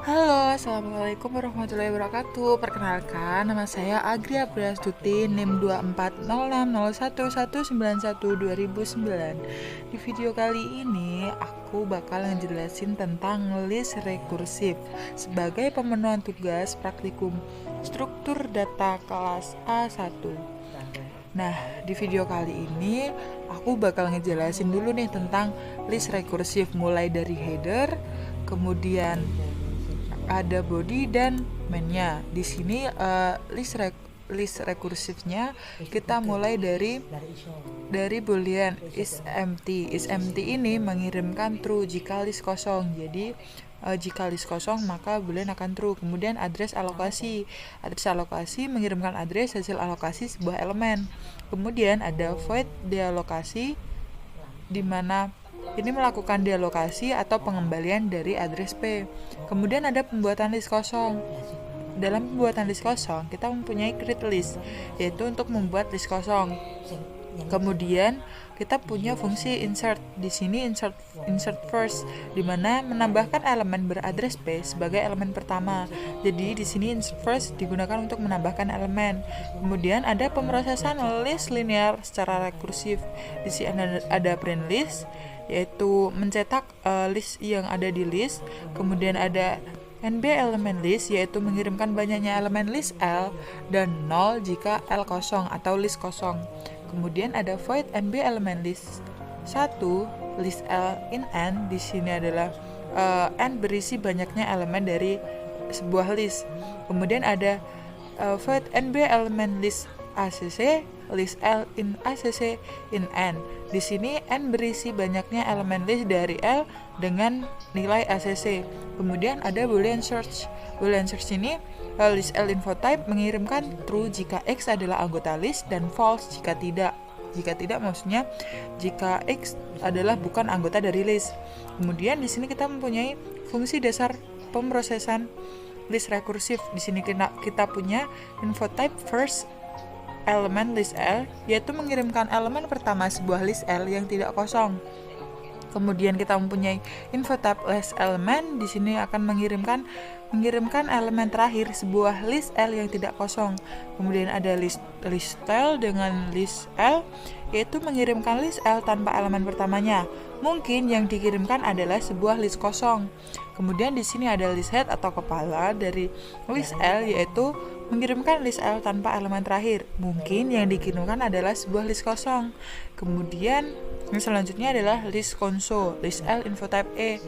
Halo, assalamualaikum warahmatullahi wabarakatuh. Perkenalkan, nama saya Agria Prastuti, NIM 240601191209. Di video kali ini, aku bakal ngejelasin tentang list rekursif sebagai pemenuhan tugas praktikum struktur data kelas A1. Nah, di video kali ini aku bakal ngejelasin dulu nih tentang list rekursif, mulai dari header, kemudian ada body dan mainnya. Di sini list rekursifnya kita mulai dari boolean is empty. Is empty ini mengirimkan true jika list kosong. Jadi jika list kosong maka boolean akan true. Kemudian address alokasi. Address alokasi mengirimkan address hasil alokasi sebuah elemen. Kemudian ada void dealokasi, di mana ini melakukan dealokasi atau pengembalian dari address P. Kemudian ada pembuatan list kosong. Dalam pembuatan list kosong, kita mempunyai create list, yaitu untuk membuat list kosong. Kemudian kita punya fungsi insert. Di sini insert first, di mana menambahkan elemen beradres P sebagai elemen pertama. Jadi di sini insert first digunakan untuk menambahkan elemen. Kemudian ada pemrosesan list linear secara rekursif. Di sini ada print list, yaitu mencetak list yang ada di list. Kemudian ada NB elemen list, yaitu mengirimkan banyaknya elemen list L, dan 0 jika L kosong atau list kosong. Kemudian ada void NB elemen list 1 list L in N. Di sini adalah N berisi banyaknya elemen dari sebuah list. Kemudian ada void NB elemen list ACC list L in ACC in N. Di sini N berisi banyaknya elemen list dari L dengan nilai ACC. Kemudian ada boolean search. Boolean search ini list L info type mengirimkan true jika X adalah anggota list dan false jika tidak. Jika tidak maksudnya jika X adalah bukan anggota dari list. Kemudian di sini kita mempunyai fungsi dasar pemrosesan list rekursif. Di sini kita punya info type first elemen list L, yaitu mengirimkan elemen pertama sebuah list L yang tidak kosong. Kemudian kita mempunyai info type last element. Di sini akan mengirimkan elemen terakhir sebuah list L yang tidak kosong. Kemudian ada list style dengan list L, yaitu mengirimkan list L tanpa elemen pertamanya. Mungkin yang dikirimkan adalah sebuah list kosong. Kemudian di sini ada list head atau kepala dari list L, yaitu mengirimkan list L tanpa elemen terakhir. Mungkin yang dikirimkan adalah sebuah list kosong. Kemudian yang selanjutnya adalah list console, list L info type E.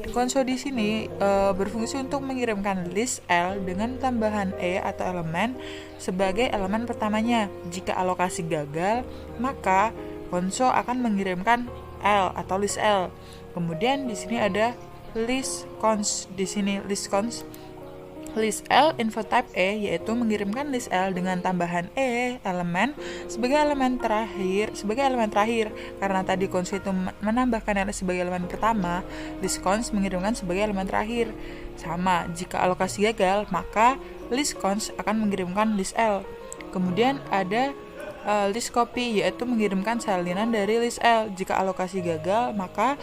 Console di sini berfungsi untuk mengirimkan list L dengan tambahan E atau elemen sebagai elemen pertamanya. Jika alokasi gagal, maka console akan mengirimkan L atau list L. Kemudian di sini ada list cons. Di sini list cons list L info type E, yaitu mengirimkan list L dengan tambahan E elemen sebagai elemen terakhir. Karena tadi cons itu menambahkan L sebagai elemen pertama, list cons mengirimkan sebagai elemen terakhir. Sama, jika alokasi gagal, maka list cons akan mengirimkan list L. Kemudian ada list copy, yaitu mengirimkan salinan dari list L. Jika alokasi gagal, maka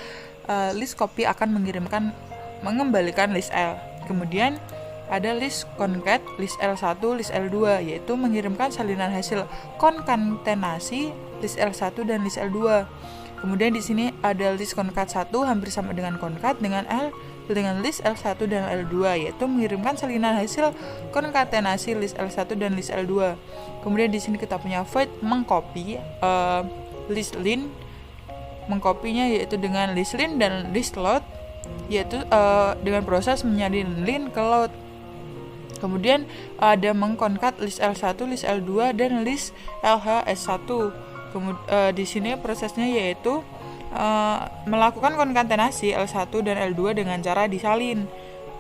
list copy akan mengembalikan list L. Kemudian ada list concat, list L1, list L2, yaitu mengirimkan salinan hasil konkatenasi list L1 dan list L2. Kemudian di sini ada list concat 1 hampir sama dengan concat dengan list L1 dan L2, yaitu mengirimkan salinan hasil konkatenasi list L1 dan list L2. Kemudian di sini kita punya void mengcopy list lin, mengkopinya yaitu dengan list lin dan list load, yaitu dengan proses menyalin lin ke load. Kemudian ada mengkonkat list L1, list L2 dan list LHS1. Di sini prosesnya yaitu melakukan konkatenasi L1 dan L2 dengan cara disalin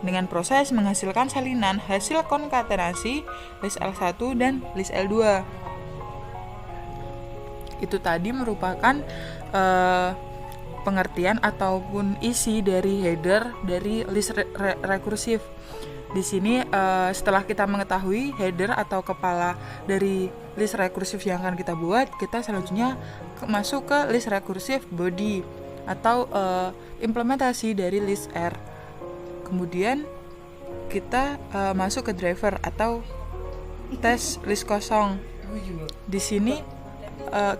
dengan proses menghasilkan salinan hasil konkatenasi list L1 dan list L2. Itu tadi merupakan pengertian ataupun isi dari header dari list rekursif. Di sini setelah kita mengetahui header atau kepala dari list rekursif yang akan kita buat, kita selanjutnya masuk ke list rekursif body. atau implementasi dari list R. Kemudian kita masuk ke driver atau tes list kosong. Di sini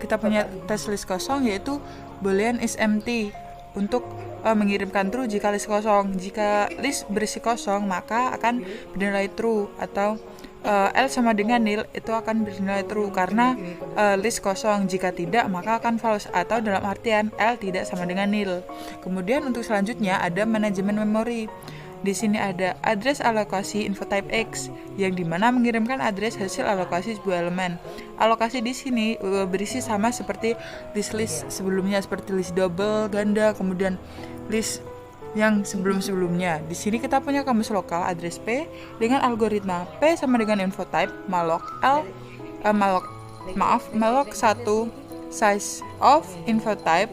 kita punya tes list kosong, yaitu boolean is empty untuk mengirimkan true jika list kosong. Jika list berisi kosong, maka akan bernilai true, atau L sama dengan nil itu akan bernilai true karena list kosong. Jika tidak, maka akan false, atau dalam artian L tidak sama dengan nil. Kemudian untuk selanjutnya ada manajemen memori. Di sini ada address alokasi info type X, yang dimana mengirimkan address hasil alokasi sebuah elemen. Alokasi di sini berisi sama seperti list sebelumnya, seperti list double, ganda, kemudian list yang sebelum-sebelumnya. Di sini kita punya kamus lokal address P dengan algoritma P sama dengan info type malloc malloc 1 size of info type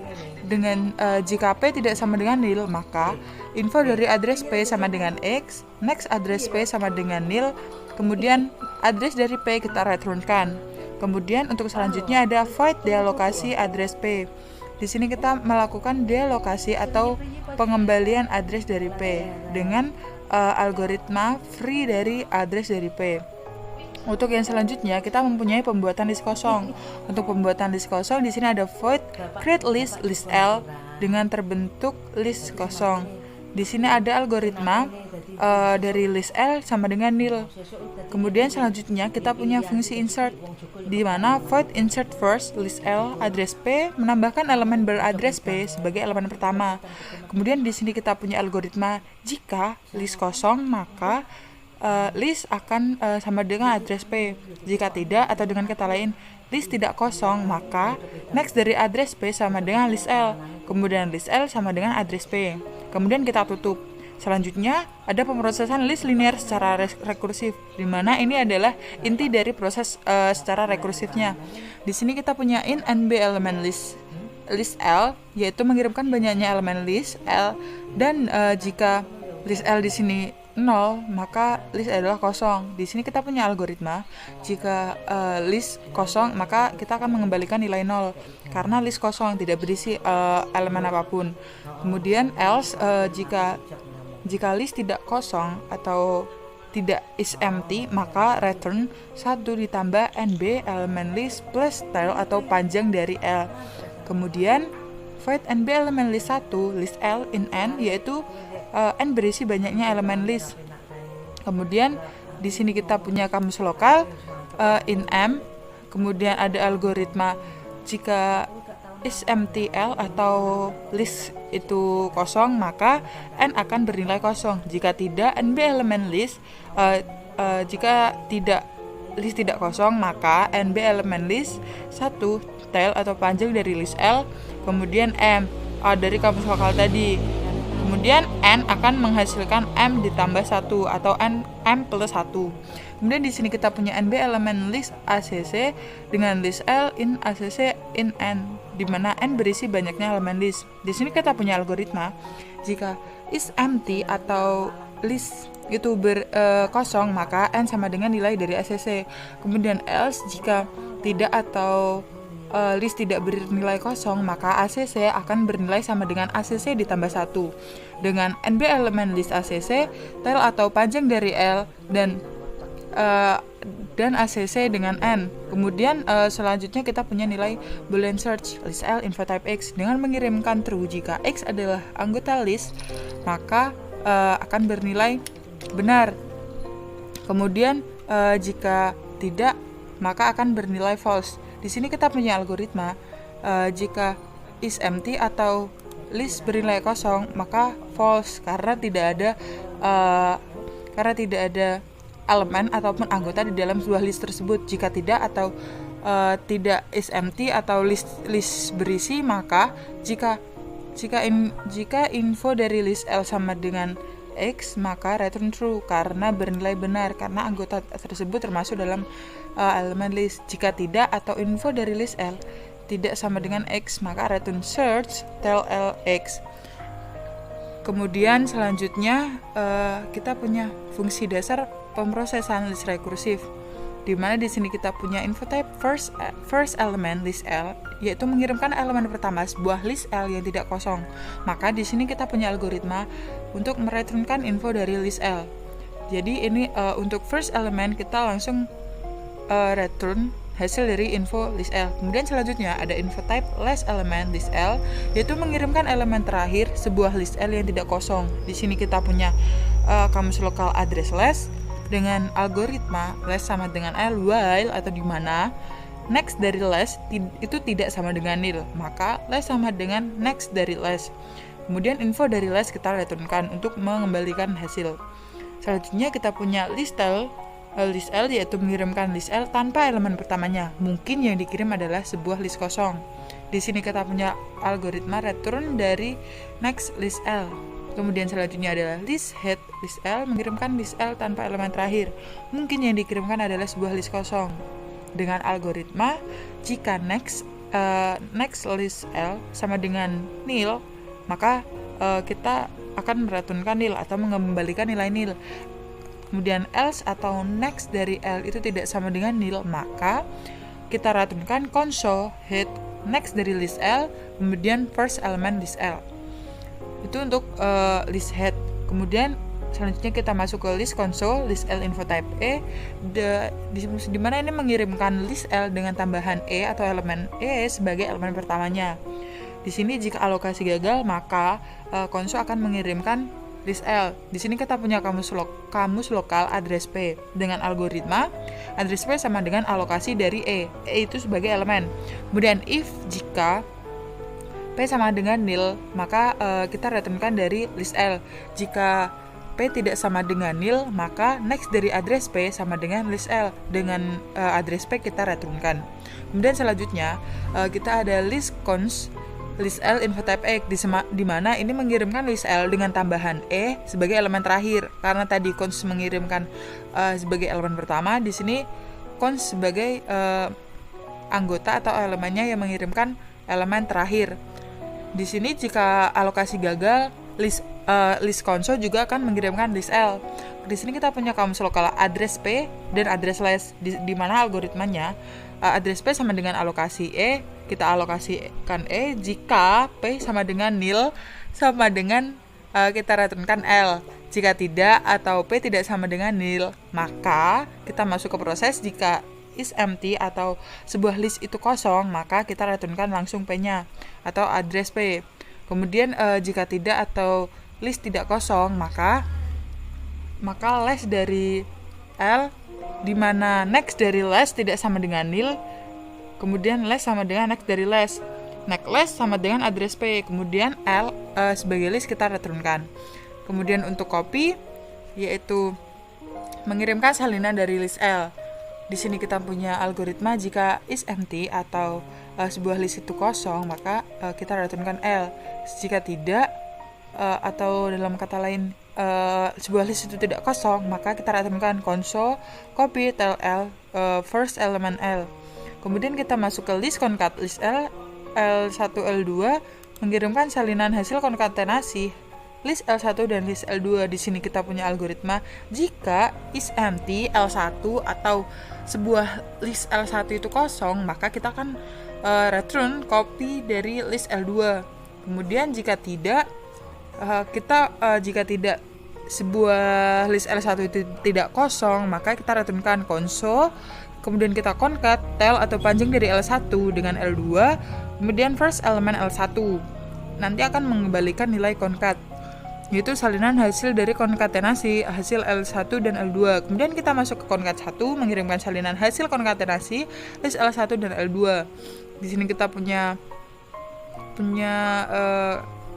dengan jika P tidak sama dengan nil, maka info dari address P sama dengan X, next address P sama dengan nil, kemudian address dari P kita returnkan. Kemudian untuk selanjutnya ada void dealokasi address P. Di sini kita melakukan dealokasi atau pengembalian address dari P dengan algoritma free dari address dari P. Untuk yang selanjutnya kita mempunyai pembuatan list kosong. Untuk pembuatan list kosong di sini ada void create list L dengan terbentuk list kosong. Di sini ada algoritma dari list L sama dengan nil. Kemudian selanjutnya kita punya fungsi insert, di mana void insert first list L address P menambahkan elemen beraddress P sebagai elemen pertama. Kemudian di sini kita punya algoritma jika list kosong, maka list akan sama dengan address P. Jika tidak, atau dengan kata lain list tidak kosong, maka next dari address P sama dengan list L, kemudian list L sama dengan address P. Kemudian kita tutup. Selanjutnya ada pemrosesan list linear secara rekursif, di mana ini adalah inti dari proses secara rekursifnya. Di sini kita punya int nb elemen list L, yaitu mengirimkan banyaknya elemen list L, dan jika list L di sini 0, maka list adalah kosong. Di sini kita punya algoritma jika list kosong, maka kita akan mengembalikan nilai 0 karena list kosong tidak berisi elemen apapun. Kemudian else jika list tidak kosong atau tidak is empty, maka return 1 ditambah nb elemen list plus tail atau panjang dari L. Kemudian void nb elemen list 1 list L in n, yaitu n berisi banyaknya elemen list. Kemudian di sini kita punya kamus lokal in m. Kemudian ada algoritma jika is empty L atau list itu kosong, maka n akan bernilai kosong. Jika tidak, nb elemen list jika tidak list tidak kosong, maka nb elemen list 1 tail atau panjang dari list L, kemudian m dari kamus lokal tadi. Kemudian n akan menghasilkan m ditambah 1 atau m plus 1. Kemudian di sini kita punya nb elemen list ACC dengan list L in ACC in n, di mana n berisi banyaknya elemen list. Di sini kita punya algoritma jika is empty atau list itu kosong, maka n sama dengan nilai dari ACC. Kemudian else jika tidak atau list tidak bernilai kosong, maka ACC akan bernilai sama dengan ACC ditambah 1 dengan nb elemen list ACC, tail atau panjang dari L, dan ACC dengan n. Kemudian selanjutnya kita punya nilai boolean search list L info type X dengan mengirimkan true jika X adalah anggota list, maka akan bernilai benar. Kemudian jika tidak, maka akan bernilai false. Di sini kita punya algoritma jika is empty atau list bernilai kosong, maka false karena tidak ada elemen ataupun anggota di dalam sebuah list tersebut. Jika tidak atau tidak is empty atau list berisi, maka jika info dari list L sama dengan X, maka return true karena bernilai benar karena anggota tersebut termasuk dalam elemen list. Jika tidak atau info dari list L tidak sama dengan X, maka return search tel LX. Kemudian selanjutnya kita punya fungsi dasar pemrosesan list rekursif. di mana di sini kita punya info type first element list L, yaitu mengirimkan elemen pertama sebuah list L yang tidak kosong. Maka di sini kita punya algoritma untuk mereturnkan info dari list L. Jadi ini untuk first element kita langsung return hasil dari info list L. Kemudian selanjutnya ada info type last element list L, yaitu mengirimkan elemen terakhir sebuah list L yang tidak kosong. Di sini kita punya kamus lokal address less dengan algoritma less sama dengan L while atau di mana next dari less itu tidak sama dengan nil, maka less sama dengan next dari less. Kemudian info dari less kita returnkan untuk mengembalikan hasil. Selanjutnya kita punya list L, yaitu mengirimkan list L tanpa elemen pertamanya. Mungkin yang dikirim adalah sebuah list kosong. Di sini kita punya algoritma return dari next list L. Kemudian selanjutnya adalah list head list L, mengirimkan list L tanpa elemen terakhir. Mungkin yang dikirimkan adalah sebuah list kosong. Dengan algoritma jika next list L sama dengan nil, maka kita akan mereturnkan nil atau mengembalikan nilai nil. Kemudian else atau next dari L itu tidak sama dengan nil, maka kita returnkan console head next dari list L, kemudian first element list L. Itu untuk list head. Kemudian selanjutnya kita masuk ke list console list L info type E, di mana ini mengirimkan list L dengan tambahan E atau elemen E sebagai elemen pertamanya. Di sini jika alokasi gagal, maka console akan mengirimkan list L. Di sini kita punya kamus lokal address P dengan algoritma address P sama dengan alokasi dari E itu sebagai elemen. Kemudian if jika P sama dengan nil, maka kita returnkan dari list L. Jika P tidak sama dengan nil, maka next dari address P sama dengan list L. Dengan address P kita returnkan. Kemudian selanjutnya kita ada list cons list L info type X, di mana ini mengirimkan list L dengan tambahan E sebagai elemen terakhir. Karena tadi cons mengirimkan sebagai elemen pertama, di sini cons sebagai anggota atau elemennya yang mengirimkan elemen terakhir. Di sini jika alokasi gagal, list console juga akan mengirimkan list L. Di sini kita punya kamus lokal address P dan address less, di mana algoritmanya address P sama dengan alokasi E, kita alokasikan E jika P sama dengan nil sama dengan kita returnkan L. Jika tidak atau P tidak sama dengan nil, maka kita masuk ke proses jika is empty atau sebuah list itu kosong, maka kita returnkan langsung P-nya atau address P. Kemudian jika tidak atau list tidak kosong, maka less dari L, di mana next dari less tidak sama dengan nil, kemudian less sama dengan next dari less. Next less sama dengan address P, kemudian L sebagai list kita returnkan. Kemudian untuk copy, yaitu mengirimkan salinan dari list L. Di sini kita punya algoritma jika is empty atau sebuah list itu kosong, maka kita returnkan L. Jika tidak atau dalam kata lain sebuah list itu tidak kosong, maka kita returnkan console copy tel L first element L. Kemudian kita masuk ke list concat list L, L1 L2 mengirimkan salinan hasil konkatenasi list L1 dan list L2. Di sini kita punya algoritma jika is empty L1 atau sebuah list L1 itu kosong, maka kita akan return copy dari list L2. Kemudian jika tidak jika tidak sebuah list L1 itu tidak kosong, maka kita returnkan console, kemudian kita concat tel atau panjang dari L1 dengan L2, kemudian first element L1. Nanti akan mengembalikan nilai concat, yaitu salinan hasil dari konkatenasi hasil L1 dan L2. Kemudian kita masuk ke concat 1, mengirimkan salinan hasil konkatenasi list L1 dan L2. Di sini kita punya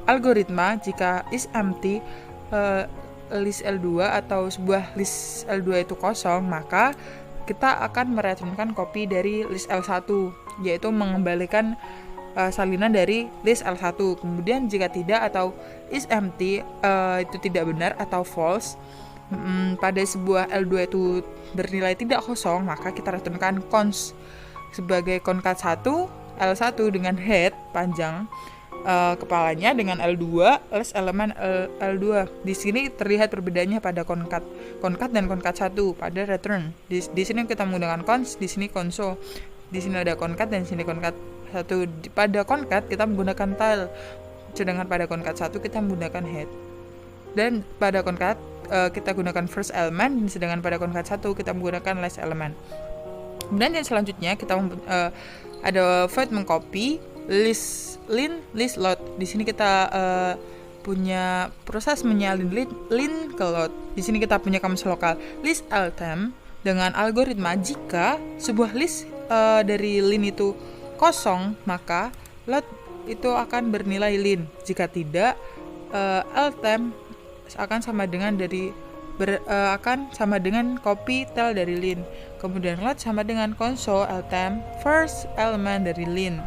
algoritma jika is empty list L2 atau sebuah list L2 itu kosong, maka kita akan mereturnkan copy dari list L1, yaitu mengembalikan salinan dari list L1. Kemudian jika tidak atau is empty itu tidak benar atau false pada sebuah L2 itu bernilai tidak kosong, maka kita returnkan cons sebagai concat 1 L1 dengan head panjang kepalanya dengan L2 list elemen L2. Di sini terlihat perbedaannya pada concat dan concat 1 pada return. Di sini kita menggunakan cons, di sini console. Di sini ada concat dan di sini concat 1. Pada concat kita menggunakan tail, sedangkan pada concat 1 kita menggunakan head. Dan pada concat kita gunakan first element, sedangkan pada concat 1 kita menggunakan last element. Kemudian yang selanjutnya kita ada void mengcopy list load. Di sini kita punya proses menyalin lin ke load. Di sini kita punya kamus lokal list ltem dengan algoritma jika sebuah list dari lin itu kosong, maka load itu akan bernilai lin. Jika tidak, ltem akan sama dengan copy tail dari lin. Kemudian load sama dengan console ltem first element dari lin.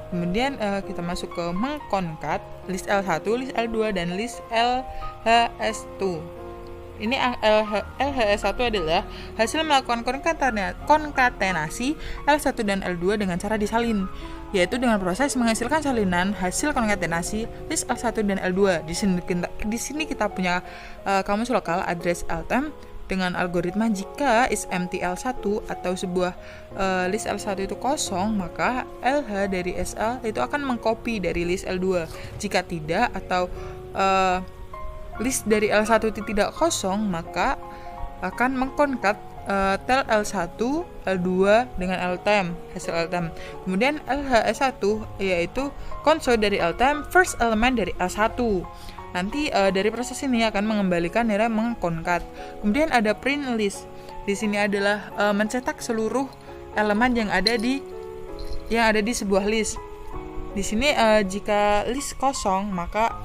Kemudian kita masuk ke mengconcat list L1, list L2 dan list LHS2. Ini LHS1 adalah hasil melakukan konkatenasi L1 dan L2 dengan cara disalin, yaitu dengan proses menghasilkan salinan hasil konkatenasi list L1 dan L2. Di sini kita punya kamus lokal address ltem dengan algoritma jika is empty L1 atau sebuah list L1 itu kosong, maka LH dari SL itu akan mengcopy dari list L2. Jika tidak atau list dari L1 itu tidak kosong, maka akan mengconcat tel L1, L2 dengan ltem, hasil ltem. Kemudian LHS1 yaitu console dari ltem first element dari L1. Nanti dari proses ini akan mengembalikan nilai mengconcat. Kemudian ada print list. Di sini adalah mencetak seluruh elemen yang ada di sebuah list. Di sini jika list kosong, maka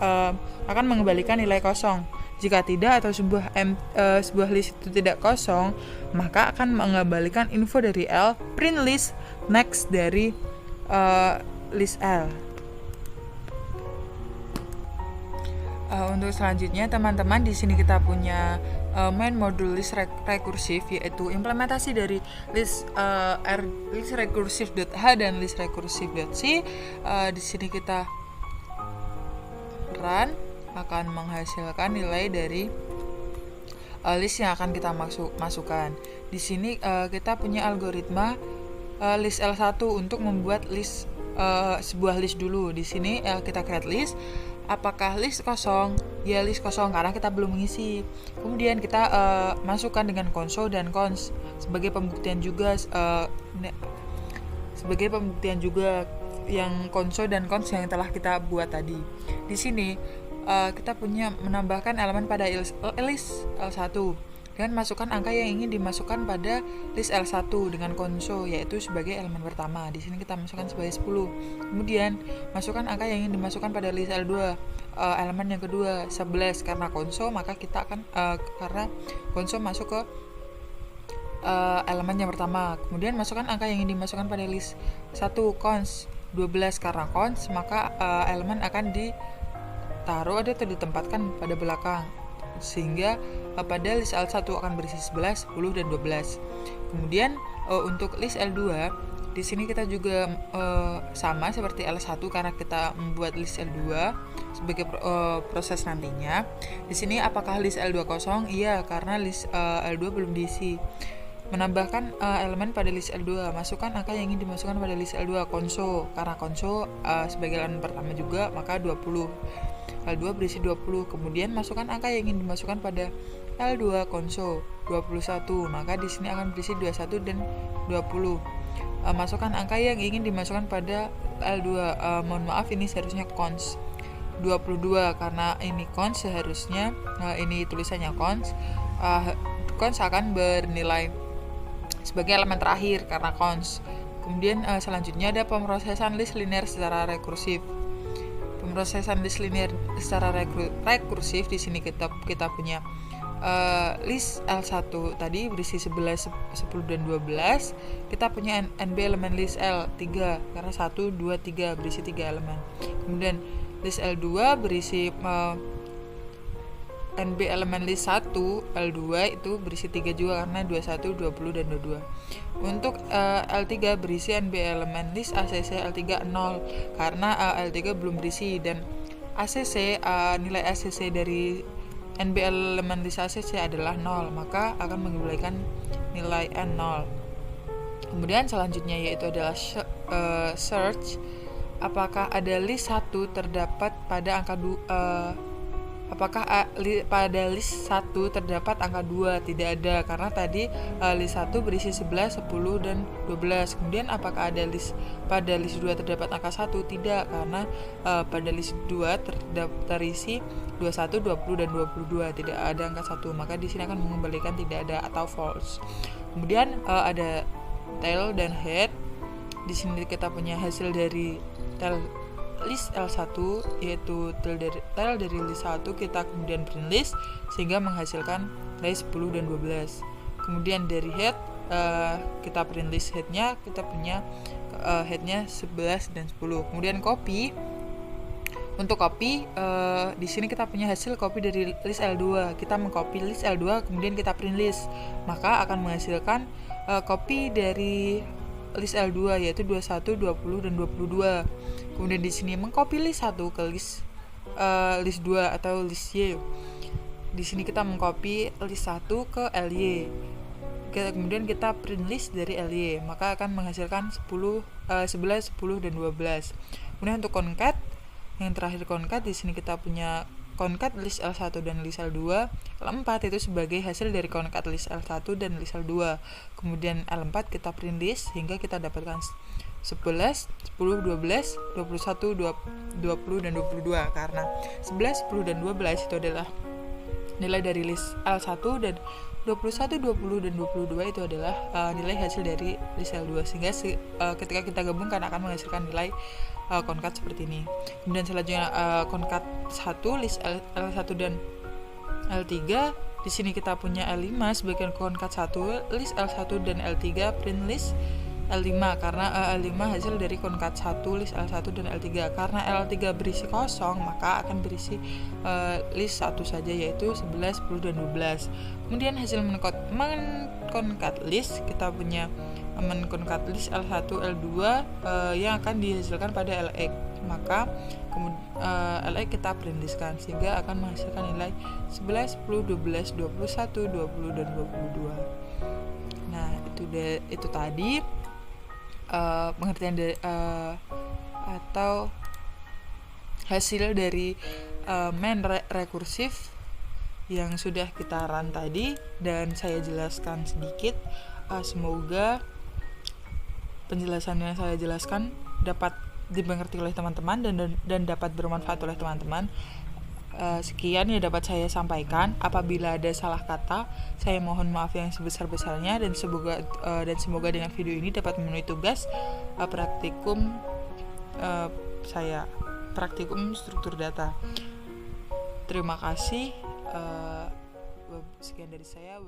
akan mengembalikan nilai kosong. Jika tidak atau sebuah list itu tidak kosong, maka akan mengembalikan info dari L, print list next dari list L. Untuk selanjutnya teman-teman, di sini kita punya main modul list rekursif, yaitu implementasi dari list recursive.h dan list recursive.c. Di sini kita run akan menghasilkan nilai dari list yang akan kita masukkan. Di sini kita punya algoritma list L1 untuk membuat list sebuah list dulu. Di sini kita create list. Apakah list kosong? Ya, list kosong karena kita belum mengisi. Kemudian kita masukkan dengan console dan cons sebagai pembuktian juga yang console dan cons yang telah kita buat tadi. Di sini kita punya menambahkan elemen pada list L1 dan masukkan angka yang ingin dimasukkan pada list L1 dengan console, yaitu sebagai elemen pertama. Di sini kita masukkan sebagai 10. Kemudian masukkan angka yang ingin dimasukkan pada list L2, elemen yang kedua 11. Karena console, maka kita akan karena console masuk ke elemen yang pertama. Kemudian masukkan angka yang ingin dimasukkan pada list 1 cons 12. Karena cons, maka elemen akan ditaruh atau ditempatkan pada belakang, sehingga pada list L1 akan berisi 11, 10, dan 12. Kemudian untuk list L2, di sini kita juga sama seperti L1 karena kita membuat list L2 sebagai proses nantinya. Di sini apakah list L2 kosong? Iya, karena list L2 belum diisi. Menambahkan elemen pada list L2, masukkan angka yang ingin dimasukkan pada list L2 console. Karena console sebagai elemen pertama juga, maka 20. L2 berisi 20. Kemudian masukkan angka yang ingin dimasukkan pada L2 console 21. Maka di sini akan berisi 21 dan 20. Masukkan angka yang ingin dimasukkan pada L2. Mohon maaf, ini seharusnya cons 22 karena ini cons, seharusnya ini tulisannya cons. Cons akan bernilai sebagai elemen terakhir karena cons. Kemudian selanjutnya ada pemrosesan list linear secara rekursif. Pemrosesan list linear secara rekursif, di sini kita punya list L1 tadi berisi 11, 10, dan 12. Kita punya NB elemen list L 3 karena 1, 2, 3 berisi 3 elemen. Kemudian list L2 berisi NB elemen list 1 L2 itu berisi 3 juga karena 21, 20 dan 22. Untuk L3 berisi NB elemen list ACC L3 0 karena L3 belum berisi, dan ACC nilai ACC dari NB elemen list ACC adalah 0, maka akan mengembalikan nilai N0. Kemudian selanjutnya yaitu adalah search. Apakah ada list 1 terdapat pada angka pada list 1 terdapat angka 2? Tidak ada, karena tadi list 1 berisi 11, 10, dan 12. Kemudian apakah ada pada list 2 terdapat angka 1? Tidak, karena pada list 2 terisi 21, 20, dan 22. Tidak ada angka 1, maka di sini akan mengembalikan tidak ada atau false. Kemudian ada tail dan head. Di sini kita punya hasil dari tail list L1 yaitu tail dari list 1 kita kemudian print list sehingga menghasilkan nilai 10 dan 12. Kemudian dari head kita print list headnya, kita punya headnya 11 dan 10. Kemudian copy. Untuk copy di sini kita punya hasil copy dari list L2. Kita mengcopy list L2 kemudian kita print list, maka akan menghasilkan copy dari list L2 yaitu 21, 20, dan 22. Kemudian di sini mengcopy list 1 ke list 2 atau list Y. Di sini kita mengcopy list 1 ke LY. Kemudian kita print list dari LY, maka akan menghasilkan 11, 10, dan 12. Kemudian untuk concat, yang terakhir concat, di sini kita punya concat list L1 dan list L2. L4 itu sebagai hasil dari concat list L1 dan list L2. Kemudian L4 kita print list hingga kita dapatkan 11, 10, 12, 21, 20, dan 22. Karena 11, 10, dan 12 itu adalah nilai dari list L1 dan 21, 20, dan 22 itu adalah nilai hasil dari list L2. Sehingga ketika kita gabungkan akan menghasilkan nilai concat seperti ini. Kemudian selanjutnya concat 1 list L1 dan L3. Di sini kita punya L5 sebagai concat 1 list L1 dan L3 print list L5 karena L5 hasil dari concat 1 list L1 dan L3. Karena L3 berisi kosong, maka akan berisi list 1 saja yaitu 11, 10, dan 12. Kemudian hasil menconcat list kita punya menconcat list L1, L2 yang akan dihasilkan pada LX. Maka LX kita print listkan sehingga akan menghasilkan nilai 11, 10, 12, 21, 20, dan 22. Nah, itu tadi pengertian atau hasil dari main rekursif yang sudah kita run tadi dan saya jelaskan sedikit. Semoga penjelasan yang saya jelaskan dapat dimengerti oleh teman-teman dan dapat bermanfaat oleh teman-teman. Sekian yang dapat saya sampaikan. Apabila ada salah kata, saya mohon maaf yang sebesar-besarnya dan semoga dengan video ini dapat memenuhi tugas praktikum saya, praktikum struktur data. Terima kasih. Sekian dari saya.